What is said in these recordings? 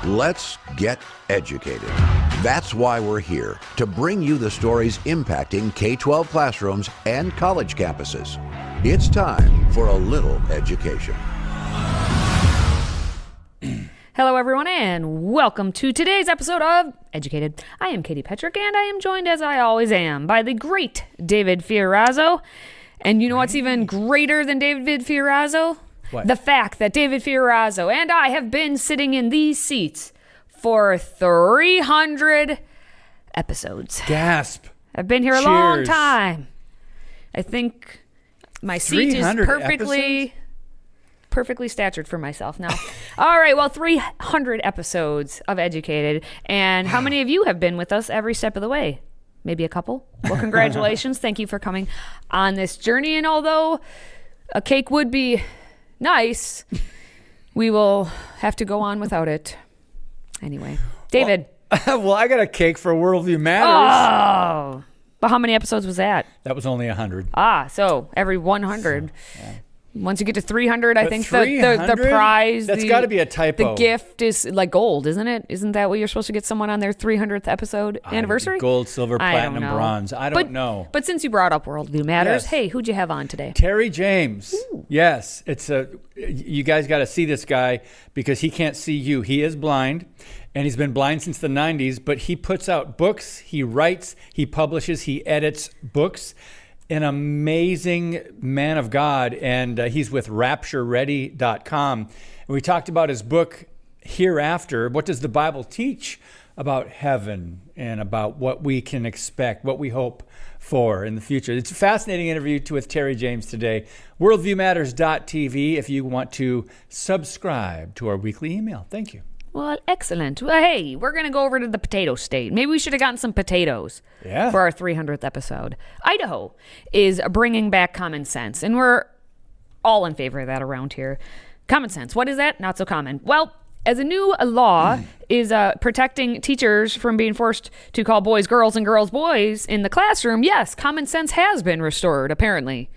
Let's get educated. That's why we're here, to bring you the stories impacting K-12 classrooms and college campuses. It's time for a little education. Hello, everyone, and welcome to today's episode of Educated. I am Katie Petrick, and I am joined, as I always am, by the great David Fiorazo. And you know what's even greater than David Fiorazo? What? The fact that David Fiorazo and I have been sitting in these seats for 300 episodes. Gasp. I've been here a long time. I think my seat is perfectly statured for myself now. All right, well, 300 episodes of Educated. And how many of you have been with us every step of the way? Maybe a couple? Well, congratulations. Thank you for coming on this journey. And although a cake would be nice, we will have to go on without it. Anyway, David. Well, I got a cake for Worldview Matters. Oh, but how many episodes was that? That was only 100. So every 100. Yeah. Once you get to 300, I think the 300? prize, That's got to be a typo. The gift is like gold, isn't it? Isn't that what you're supposed to get someone on their 300th episode anniversary? Gold, silver, platinum, bronze. I don't know. But since you brought up Worldview Matters, Yes. Hey, who'd you have on today? Terry James. Ooh. Yes, you guys got to see this guy because he can't see you. He is blind, and he's been blind since the 90s, but he puts out books, he writes, he publishes, he edits books. An amazing man of God, and he's with raptureready.com. And we talked about his book, Hereafter. What does the Bible teach about heaven and about what we can expect, what we hope for in the future? It's a fascinating interview with Terry James today. Worldviewmatters.tv if you want to subscribe to our weekly email. Thank you. Well, excellent. Well, hey, we're going to go over to the potato state. Maybe we should have gotten some potatoes for our 300th episode. Idaho is bringing back common sense, and we're all in favor of that around here. Common sense, what is that? Not so common. Well, as a new law is protecting teachers from being forced to call boys girls and girls boys in the classroom, yes, common sense has been restored, apparently,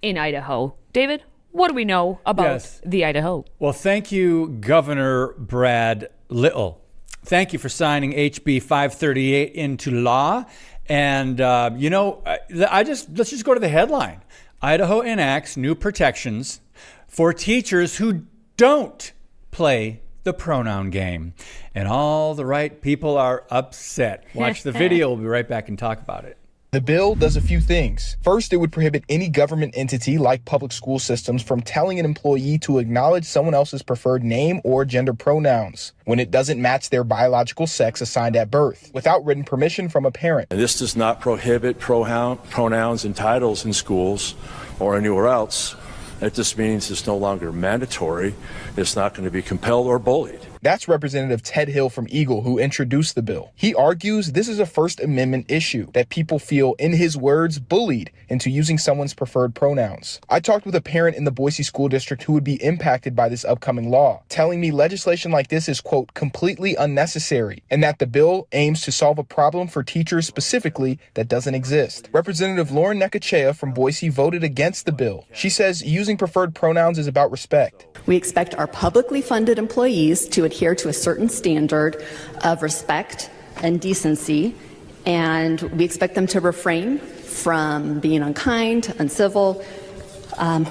in Idaho. David? What do we know about the Idaho? Well, thank you, Governor Brad Little. Thank you for signing HB 538 into law. And, let's just go to the headline. Idaho enacts new protections for teachers who don't play the pronoun game. And all the right people are upset. Watch the video. We'll be right back and talk about it. The bill does a few things. First, it would prohibit any government entity like public school systems from telling an employee to acknowledge someone else's preferred name or gender pronouns when it doesn't match their biological sex assigned at birth, without written permission from a parent. This does not prohibit pronouns and titles in schools or anywhere else. It just means it's no longer mandatory. It's not going to be compelled or bullied. That's Representative Ted Hill from Eagle, who introduced the bill. He argues this is a First Amendment issue, that people feel, in his words, bullied into using someone's preferred pronouns. I talked with a parent in the Boise School District who would be impacted by this upcoming law, telling me legislation like this is, quote, completely unnecessary, and that the bill aims to solve a problem for teachers specifically that doesn't exist. Representative Lauren Nekachea from Boise voted against the bill. She says using preferred pronouns is about respect. We expect our publicly funded employees to adhere to a certain standard of respect and decency, and we expect them to refrain from being unkind, uncivil,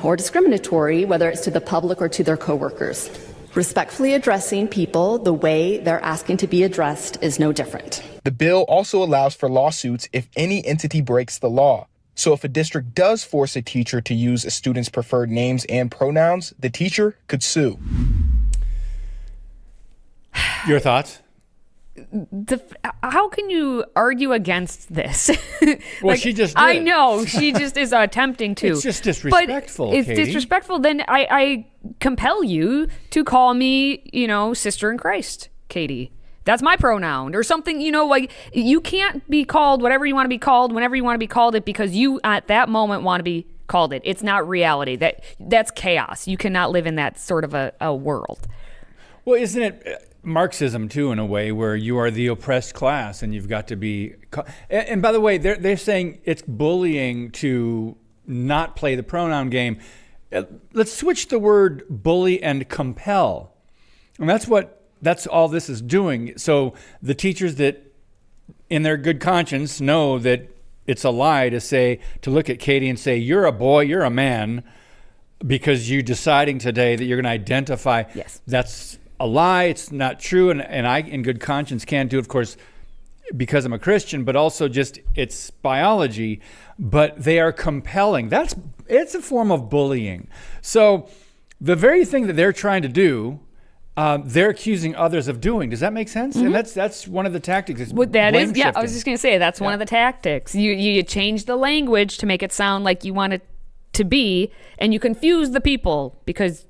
or discriminatory, whether it's to the public or to their coworkers. Respectfully addressing people the way they're asking to be addressed is no different. The bill also allows for lawsuits if any entity breaks the law. So if a district does force a teacher to use a student's preferred names and pronouns, the teacher could sue. Your thoughts? How can you argue against this? Well, she just did. I know. She just is attempting to. It's just disrespectful, But it's Katie. disrespectful. Then I compel you to call me, sister in Christ, Katie. That's my pronoun or something, like you can't be called whatever you want to be called whenever you want to be called it because you at that moment want to be called it. It's not reality. That's chaos. You cannot live in that sort of a world. Well, isn't it Marxism too, in a way, where you are the oppressed class and you've got to be, and by the way, they're saying it's bullying to not play the pronoun game. Let's switch the word bully and compel. And that's what that's all this is doing. So the teachers that in their good conscience know that it's a lie to look at Katie and say, you're a boy, you're a man, because you're deciding today that you're going to identify. Yes. That's a lie. It's not true. And I, in good conscience, can't do it, of course, because I'm a Christian, but also just it's biology. But they are compelling. It's a form of bullying. So the very thing that they're trying to do, they're accusing others of doing. Does that make sense? And that's one of the tactics. What that is, yeah, shifting. I was just going to say that's one of the tactics. You change the language to make it sound like you want it to be, and you confuse the people because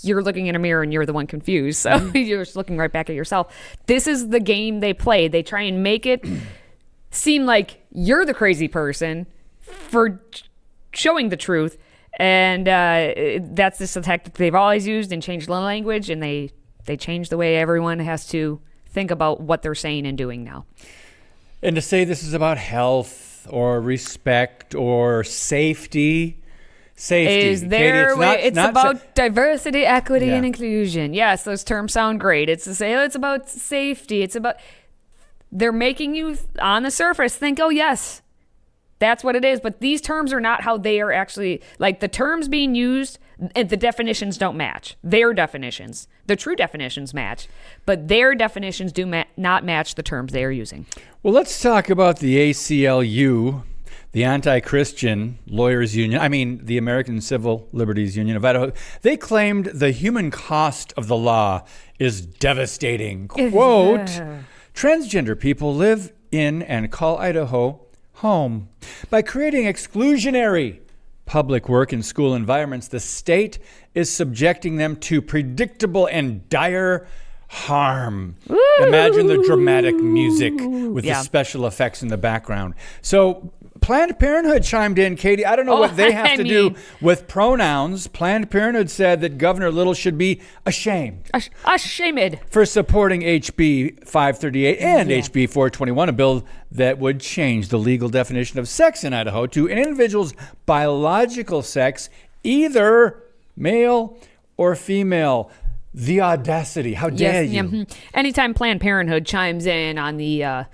you're looking in a mirror and you're the one confused. So you're just looking right back at yourself. This is the game they play. They try and make it seem like you're the crazy person for showing the truth. And that's just a tactic they've always used and changed the language, and they change the way everyone has to think about what they're saying and doing now. And to say this is about health or respect or safety. Is there? Katie, it's about diversity, equity, and inclusion. Yes, those terms sound great. It's to say it's about safety. It's about, they're making you on the surface think, oh yes, that's what it is. But these terms are not how they are actually, like the terms being used, the definitions don't match. Their definitions, the true definitions match, but their definitions do not match the terms they are using. Well, let's talk about the ACLU, the Anti-Christian Lawyers Union, the American Civil Liberties Union of Idaho. They claimed the human cost of the law is devastating. Quote, transgender people live in and call Idaho home. By creating exclusionary public work and school environments, the state is subjecting them to predictable and dire harm. Ooh. Imagine the dramatic music with the special effects in the background. So Planned Parenthood chimed in, Katie. I don't know what they have to do with pronouns. Planned Parenthood said that Governor Little should be ashamed. Ashamed. For supporting HB 538 and HB 421, a bill that would change the legal definition of sex in Idaho to an individual's biological sex, either male or female. The audacity. How dare you? Anytime Planned Parenthood chimes in on the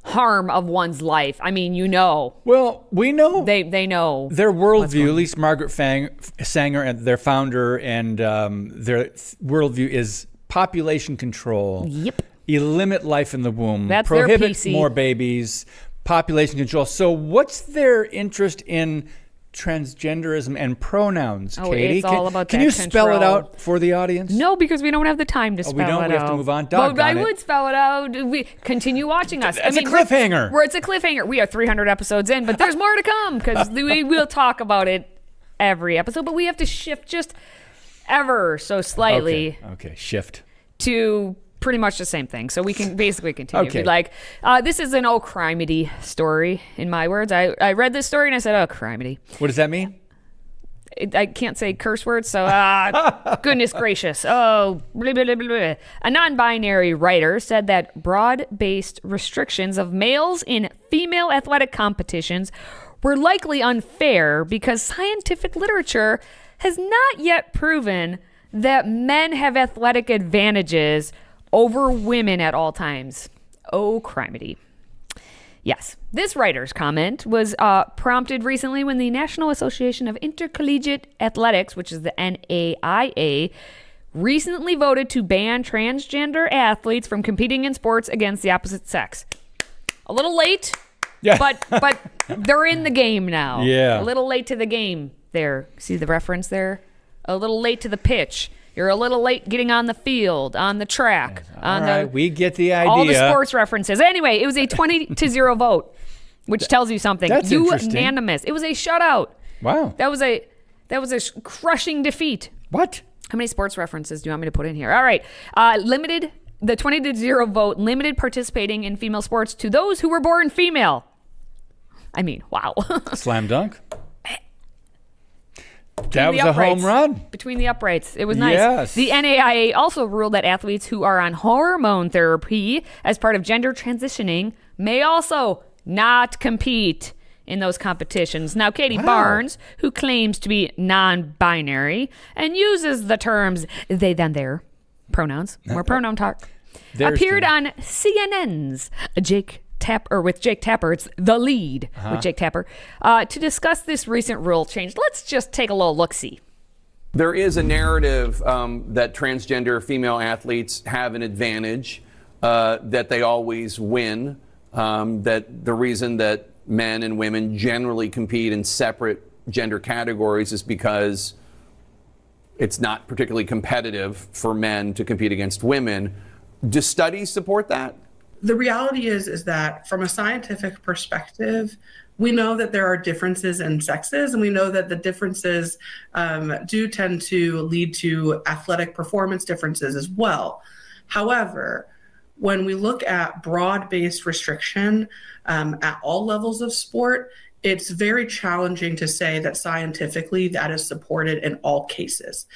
harm of one's life, well, we know they know their worldview. At least Margaret Sanger, and their founder, and their worldview is population control. Yep. Limit life in the womb. That's prohibit their PC. More babies. Population control. So, what's their interest in transgenderism and pronouns, Katie? It's all about can you spell it out for the audience? No, because we don't have the time to spell it out. We have to move on. But I would spell it out. Continue watching us. It's a cliffhanger. It's a cliffhanger. We are 300 episodes in, but there's more to come because we will talk about it every episode. But we have to shift just ever so slightly. Okay. Shift to pretty much the same thing. So we can basically continue. Okay. This is an crimedy story, in my words. I read this story and I said, crimedy. What does that mean? I can't say curse words, so goodness gracious. Blah, blah, blah, blah. A non-binary writer said that broad-based restrictions of males in female athletic competitions were likely unfair because scientific literature has not yet proven that men have athletic advantages over women at all times. Crimedy. Yes, this writer's comment was prompted recently when the National Association of Intercollegiate Athletics, which is the NAIA, recently voted to ban transgender athletes from competing in sports against the opposite sex. A little late, but they're in the game now. Yeah. A little late to the game there. See the reference there? A little late to the pitch. You're a little late getting on the field, on the track. We get the idea. All the sports references. Anyway, it was a 20-0 vote, which tells you something. That's interesting. Unanimous. It was a shutout. Wow. That was a crushing defeat. What? How many sports references do you want me to put in here? All right. The 20-0 vote limited participating in female sports to those who were born female. Wow. Slam dunk. That was a home run. Between the uprights. It was nice. Yes. The NAIA also ruled that athletes who are on hormone therapy as part of gender transitioning may also not compete in those competitions. Now, Katie Barnes, who claims to be non-binary and uses the terms they, them, there, pronouns, more pronoun talk, There's appeared two. on CNN's Jake Tapper with Jake Tapper. It's The Lead with Jake Tapper to discuss this recent rule change. Let's just take a little look-see. There is a narrative that transgender female athletes have an advantage, that they always win, that the reason that men and women generally compete in separate gender categories is because it's not particularly competitive for men to compete against women. Do studies support that? The reality is that from a scientific perspective, we know that there are differences in sexes, and we know that the differences do tend to lead to athletic performance differences as well. However, when we look at broad-based restriction at all levels of sport, it's very challenging to say that scientifically that is supported in all cases,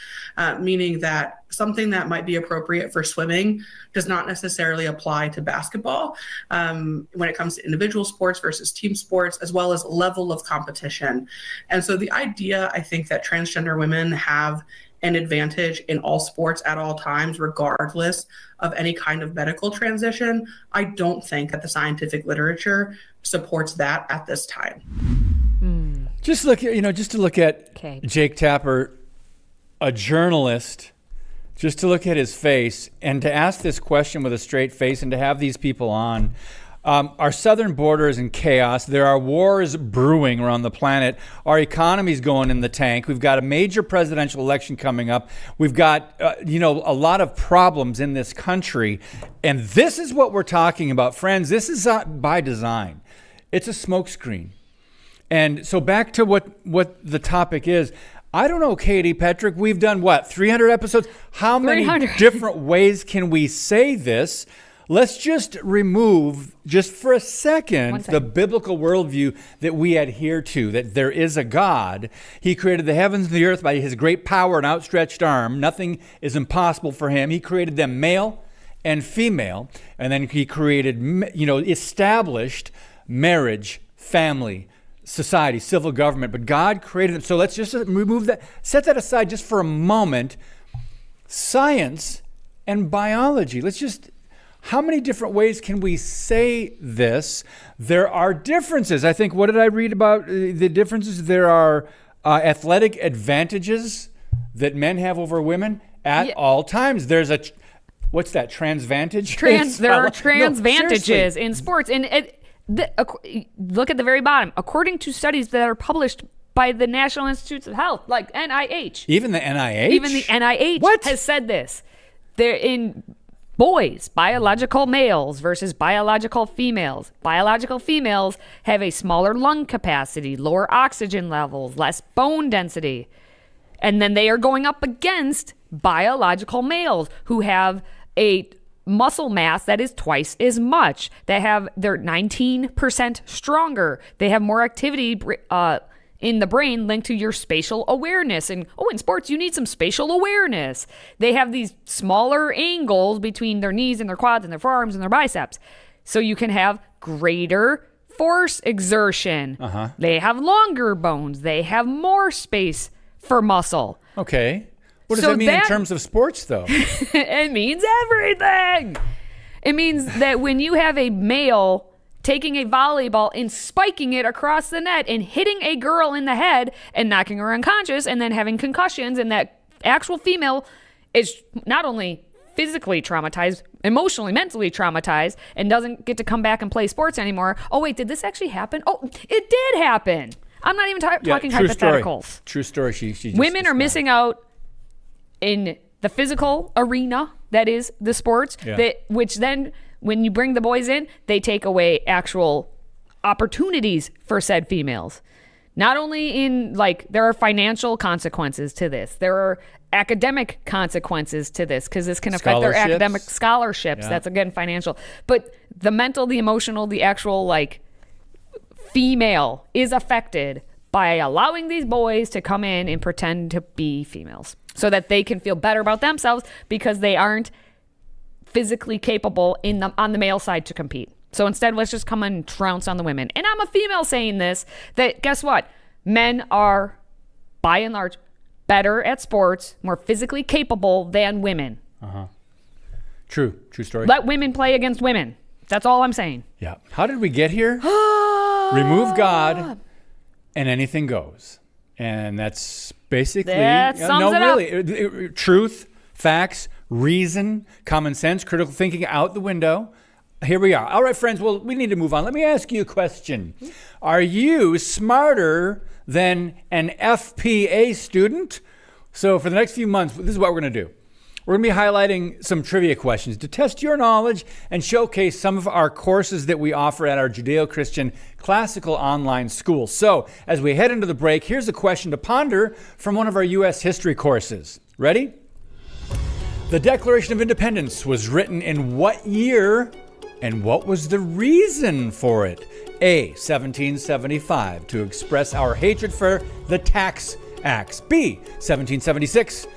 meaning that something that might be appropriate for swimming does not necessarily apply to basketball when it comes to individual sports versus team sports, as well as level of competition. And so the idea, I think, that transgender women have an advantage in all sports at all times, regardless of any kind of medical transition, I don't think that the scientific literature supports that at this time. Just look at, just to look at Okay. Jake Tapper, a journalist, just to look at his face and to ask this question with a straight face and to have these people on. Our southern border is in chaos. There are wars brewing around the planet. Our economy's going in the tank. We've got a major presidential election coming up. We've got, a lot of problems in this country. And this is what we're talking about. Friends, this is not by design. It's a smokescreen. And so back to what the topic is. I don't know, Katie, Petrick, we've done 300 episodes? How many 300. different ways can we say this? Let's just remove, just for a second, the biblical worldview that we adhere to, that there is a God. He created the heavens and the earth by his great power and outstretched arm. Nothing is impossible for him. He created them male and female, and then he created, established marriage, family, society, civil government, but God created them. So let's just remove that, set that aside just for a moment. Science and biology, how many different ways can we say this? There are differences. I think, what did I read about the differences? There are athletic advantages that men have over women at all times. There's what's that, transvantage? There are transvantages in sports. And look at the very bottom. According to studies that are published by the National Institutes of Health, like NIH. Even the NIH? Even the NIH has said this. They're in boys, biological males versus biological females. Biological females have a smaller lung capacity, lower oxygen levels, less bone density. And then they are going up against biological males who have a muscle mass that is twice as much. They're 19% stronger. They have more activity in the brain linked to your spatial awareness. And in sports, you need some spatial awareness. They have these smaller angles between their knees and their quads and their forearms and their biceps. So you can have greater force exertion. They have longer bones. They have more space for muscle. Okay. What does that mean in terms of sports, though? It means everything. It means that when you have a male taking a volleyball and spiking it across the net and hitting a girl in the head and knocking her unconscious and then having concussions, and that actual female is not only physically traumatized, emotionally, mentally traumatized, and doesn't get to come back and play sports anymore. Oh, wait, did this actually happen? Oh, it did happen. I'm not even talking hypotheticals. True story. She just Women are missing out in the physical arena, that is the sports, which then when you bring the boys in, they take away actual opportunities for said females. Not only in, there are financial consequences to this. There are academic consequences to this, because this can affect their academic scholarships. Yeah. That's, again, financial. But the mental, the emotional, the actual, female is affected by allowing these boys to come in and pretend to be females so that they can feel better about themselves because they aren't physically capable on the male side to compete. So instead, let's just come and trounce on the women. And I'm a female saying this, that guess what? Men are, by and large, better at sports, more physically capable than women. True story. Let women play against women. That's all I'm saying. Yeah. How did we get here? Remove God and anything goes. And that's basically... That sums it up. Truth, facts, reason, common sense, critical thinking out the window. Here we are. All right, friends. Well, we need to move on. Let me ask you a question. Are you smarter than an FPA student? So for the next few months, this is what we're going to do. We're going to be highlighting some trivia questions to test your knowledge and showcase some of our courses that we offer at our Judeo-Christian classical online school. So as we head into the break, here's a question to ponder from one of our U.S. history courses. Ready? The Declaration of Independence was written in what year, and what was the reason for it? A, 1775, to express our hatred for the tax acts. B, 1776,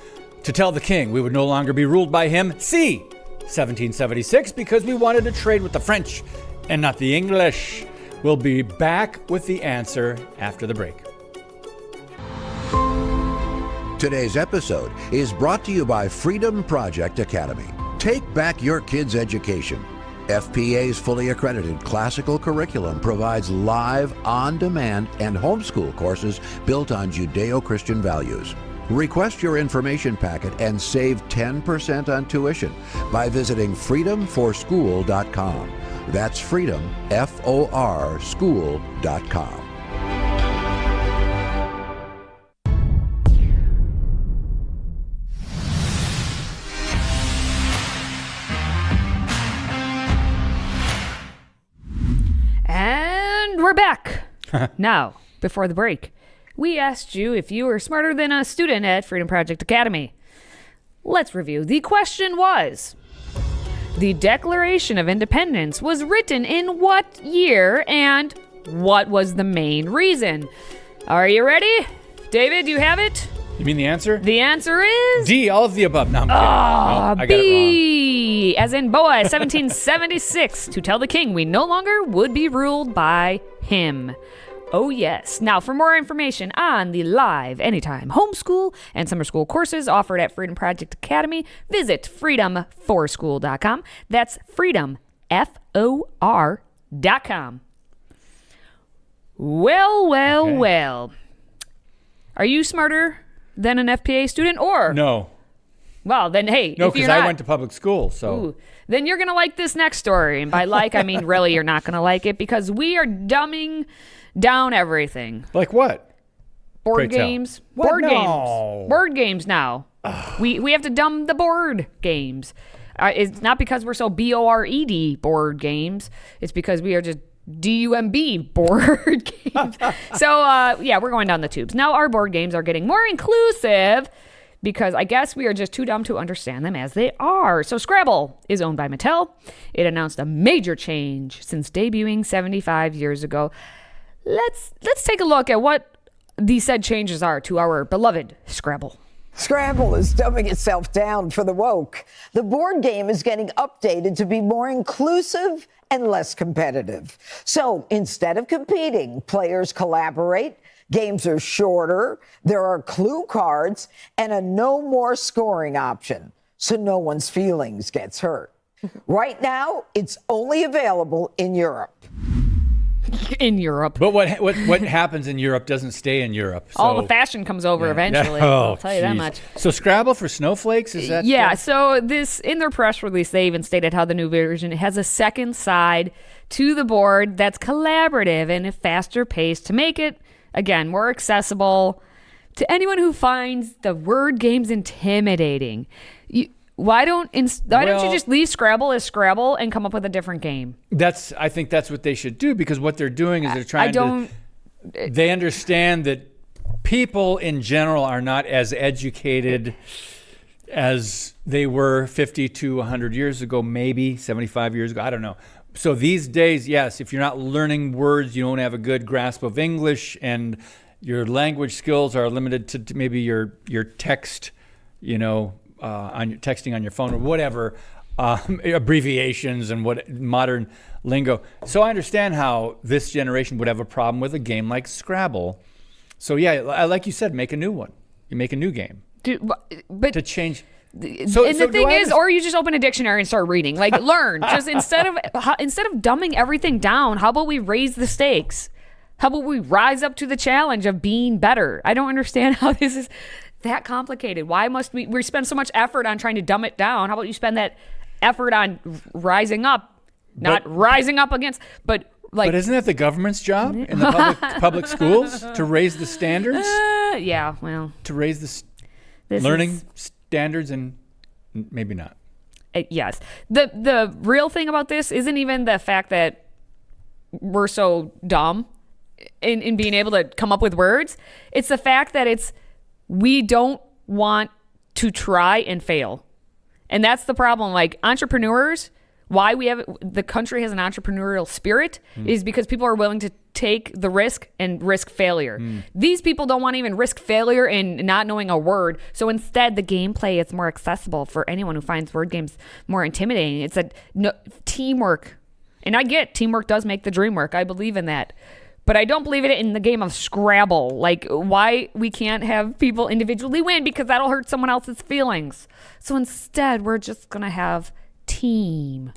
to tell the king we would no longer be ruled by him. C, 1776, because we wanted to trade with the French and not the English. We'll be back with the answer after the break. Today's episode is brought to you by Freedom Project Academy. Take back your kids' education. FPA's fully accredited classical curriculum provides live, on-demand, and homeschool courses built on Judeo-Christian values. Request your information packet and save 10% on tuition by visiting freedomforschool.com. That's freedom, F-O-R, school.com. And we're back. Now, before the break, we asked you if you were smarter than a student at Freedom Project Academy. Let's review. The question was, the Declaration of Independence was written in what year, and what was the main reason? Are you ready? David, do you have it? You mean the answer? The answer is... D, all of the above. No, I'm kidding. I got B, as in boy, 1776, to tell the king we no longer would be ruled by him. Oh, yes. Now, for more information on the live, anytime, homeschool and summer school courses offered at Freedom Project Academy, visit freedomforschool.com. That's freedom, F-O-R.com. Well. Are you smarter than an FPA student, or? No. Well, then, hey, no, if you're because not, I went to public school, so. Ooh, then you're going to like this next story. And by like, I mean really you're not going to like it, because we are dumbing down everything. Like what? Board games. Board games now. We have to dumb the board games. It's not because we're so B-O-R-E-D board games. It's because we are just D-U-M-B board games. So, we're going down the tubes. Now our board games are getting more inclusive because I guess we are just too dumb to understand them as they are. So Scrabble is owned by Mattel. It announced a major change since debuting 75 years ago. Let's take a look at what these said changes are to our beloved Scrabble. Scrabble is dumbing itself down for the woke. The board game is getting updated to be more inclusive and less competitive. So instead of competing, players collaborate, games are shorter, there are clue cards, and a no more scoring option, so no one's feelings gets hurt. Right now, it's only available in Europe. In Europe. But what happens in Europe doesn't stay in Europe. So. All the fashion comes over eventually. I'll tell you that much. So Scrabble for snowflakes, is that? Yeah, so this, in their press release, they even stated how the new version has a second side to the board that's collaborative and a faster pace to make it, again, more accessible to anyone who finds the word games intimidating. Why don't you just leave Scrabble as Scrabble and come up with a different game? I think that's what they should do, because what they're doing is they're trying they understand that people in general are not as educated as they were 50 to 100 years ago, maybe 75 years ago. I don't know. So these days, yes, if you're not learning words, you don't have a good grasp of English, and your language skills are limited to maybe your text, on your texting on your phone or whatever, abbreviations and what modern lingo. So I understand how this generation would have a problem with a game like Scrabble. So yeah, like you said, make a new one. You make a new game. But to change. the thing is, or you just open a dictionary and start reading. Like, learn. Just instead of dumbing everything down, how about we raise the stakes? How about we rise up to the challenge of being better? I don't understand how this is that complicated. Why must we spend so much effort on trying to dumb it down? How about you spend that effort on rising up, not rising up against, but like. But isn't that the government's job in the public schools to raise the standards? Yeah, well. To raise the learning standards, and maybe not. Yes. The real thing about this isn't even the fact that we're so dumb in being able to come up with words. It's the fact that we don't want to try and fail. And that's the problem. Like, entrepreneurs, why the country has an entrepreneurial spirit is because people are willing to take the risk and risk failure. These people don't want to even risk failure in not knowing a word. So instead, the gameplay is more accessible for anyone who finds word games more intimidating. It's teamwork. And I get teamwork does make the dream work. I believe in that. But I don't believe it in the game of Scrabble. Like, why we can't have people individually win, because that'll hurt someone else's feelings. So instead, we're just going to have team.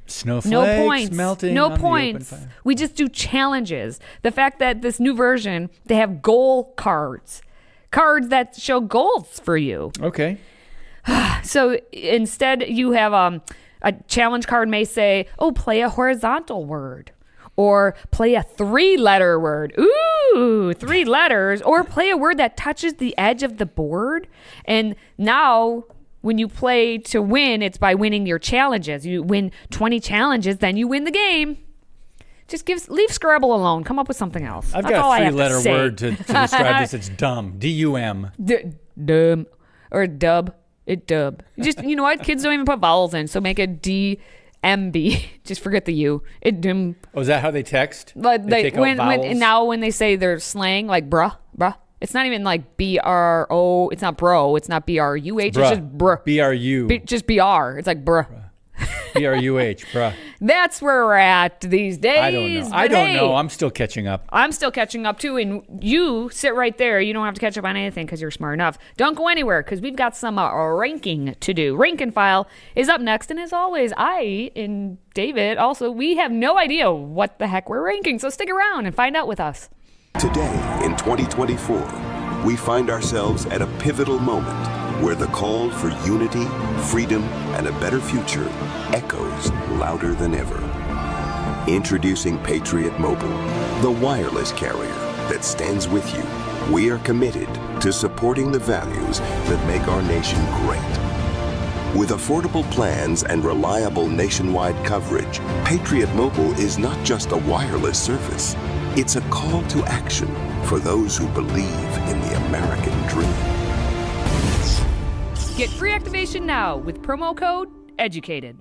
Snowflakes no points. melting No on points. The open fire. We just do challenges. The fact that this new version, they have goal cards that show goals for you. Okay. So instead, you have a challenge card may say, "Oh, play a horizontal word." Or play a 3-letter word. Ooh, 3 letters. Or play a word that touches the edge of the board. And now, when you play to win, it's by winning your challenges. You win 20 challenges, then you win the game. Just leave Scrabble alone. Come up with something else. I've That's got all a I have to 3-letter say. word to describe this. It's dumb. D-U-M. Dumb. Or dub. Dub. Just, you know what? Kids don't even put vowels in, so make it D-M-B. Just forget the U. Oh, is that how they text? Like they take out vowels? Now when they say they're slang, like bruh. It's not even like B-R-O. It's not bro. It's not B-R-U-H. It's just bruh. B-R-U. Just B-R. It's like bruh. B-R-U-H, bruh. That's where we're at these days. I don't know. I'm still catching up. I'm still catching up too. And you sit right there. You don't have to catch up on anything because you're smart enough. Don't go anywhere because we've got some ranking to do. Rank and File is up next. And as always, I and David also, we have no idea what the heck we're ranking. So stick around and find out with us. Today, in 2024, we find ourselves at a pivotal moment where the call for unity, freedom, and a better future echoes louder than ever. Introducing Patriot Mobile, the wireless carrier that stands with you. We are committed to supporting the values that make our nation great. With affordable plans and reliable nationwide coverage, Patriot Mobile is not just a wireless service. It's a call to action for those who believe in the American dream. Get free activation now with promo code EDUCATED.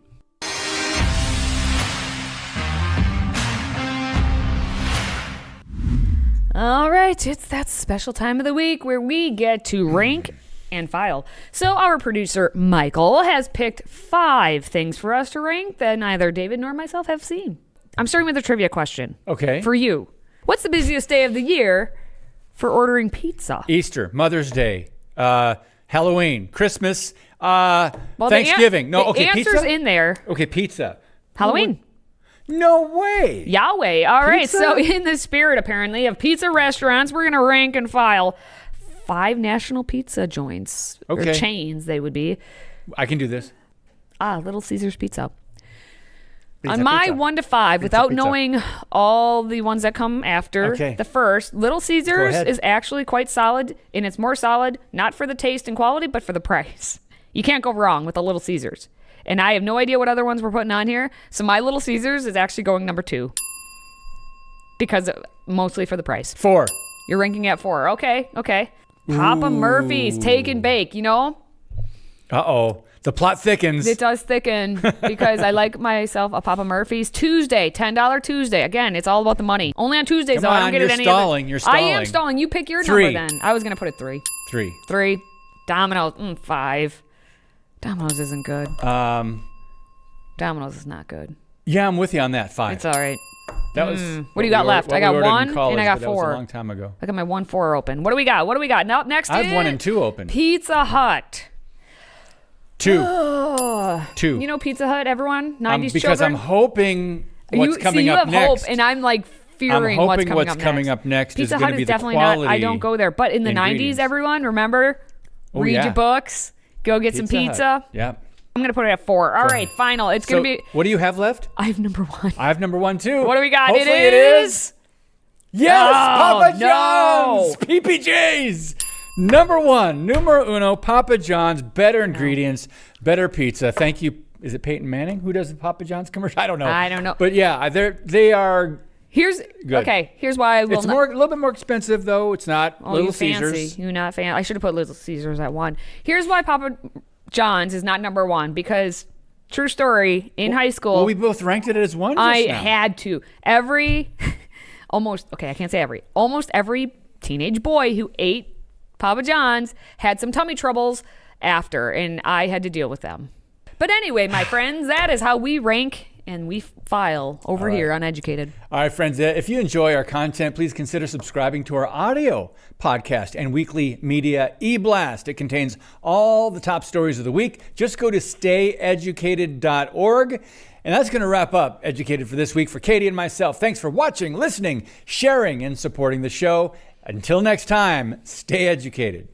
All right, it's that special time of the week where we get to rank and file. So our producer, Michael, has picked 5 things for us to rank that neither David nor myself have seen. I'm starting with a trivia question. Okay. For you. What's the busiest day of the year for ordering pizza? Easter, Mother's Day, Halloween, Christmas, Thanksgiving. The answer's in there. Okay, pizza. Halloween. No way. Yahweh. All right. Pizza? So in the spirit, apparently, of pizza restaurants, we're going to rank and file 5 national pizza joints. Okay. Or chains, they would be. I can do this. Little Caesars Pizza. Pizza, On my pizza. 1 to 5, Pizza, without pizza. knowing all the ones that come after Okay. the first, Little Caesars ahead. is actually quite solid, and it's more solid, not for the taste and quality, but for the price. You can't go wrong with the Little Caesars. And I have no idea what other ones we're putting on here, so my Little Caesars is actually going number 2. Because mostly for the price. 4. You're ranking at 4. Okay. Papa Murphy's Take and Bake, you know? Uh-oh. The plot thickens. It does thicken because I like myself a Papa Murphy's. Tuesday, $10 Tuesday. Again, it's all about the money. Only on Tuesdays, Come though. I don't on, get you're it any stalling. other. You're stalling. I am stalling. You pick your 3. number then. I was going to put it 3. 3. 3. Domino's, 5. Domino's isn't good. Domino's is not good. Yeah, I'm with you on that. 5. It's all right. That was. What do you got left? I got 1 and I got 4. That was a long time ago. I got my 1-4 open. What do we got? Now next I is have 1 and 2 open. Pizza Hut. Two. You know Pizza Hut, everyone? 90s because children? I'm hoping what's coming you up have next. Hope, and I'm like fearing I'm what's hoping coming what's coming up next Pizza is Hut going to be is the definitely quality. not. I don't go there. But in the 90s, everyone, remember? Read your books. Go get some pizza. Hut. Yeah. I'm going to put it at 4. All right, final. It's going to be... What do you have left? I have number 1. I have number 1, too. What do we got? Hopefully it is... Yes! Oh, Papa no. John's! PPJs! Number 1, numero uno, Papa John's. Better ingredients, better pizza. Thank you. Is it Peyton Manning who does the Papa John's commercial? I don't know. But yeah, they are... Here's why I will It's a little bit more expensive, though. It's not Little Caesars. Fancy. You're not fancy. I should have put Little Caesars at 1. Here's why Papa John's is not number 1, because true story, in high school... Well, we both ranked it as 1 just I now. had to. Almost every teenage boy who ate Papa John's had some tummy troubles after, and I had to deal with them. But anyway, my friends, that is how we rank and we file over here on Educated. All right, friends, if you enjoy our content, please consider subscribing to our audio podcast and weekly media e-blast. It contains all the top stories of the week. Just go to stayeducated.org. And that's going to wrap up Educated for this week. For Katie and myself, thanks for watching, listening, sharing, and supporting the show. Until next time, stay educated.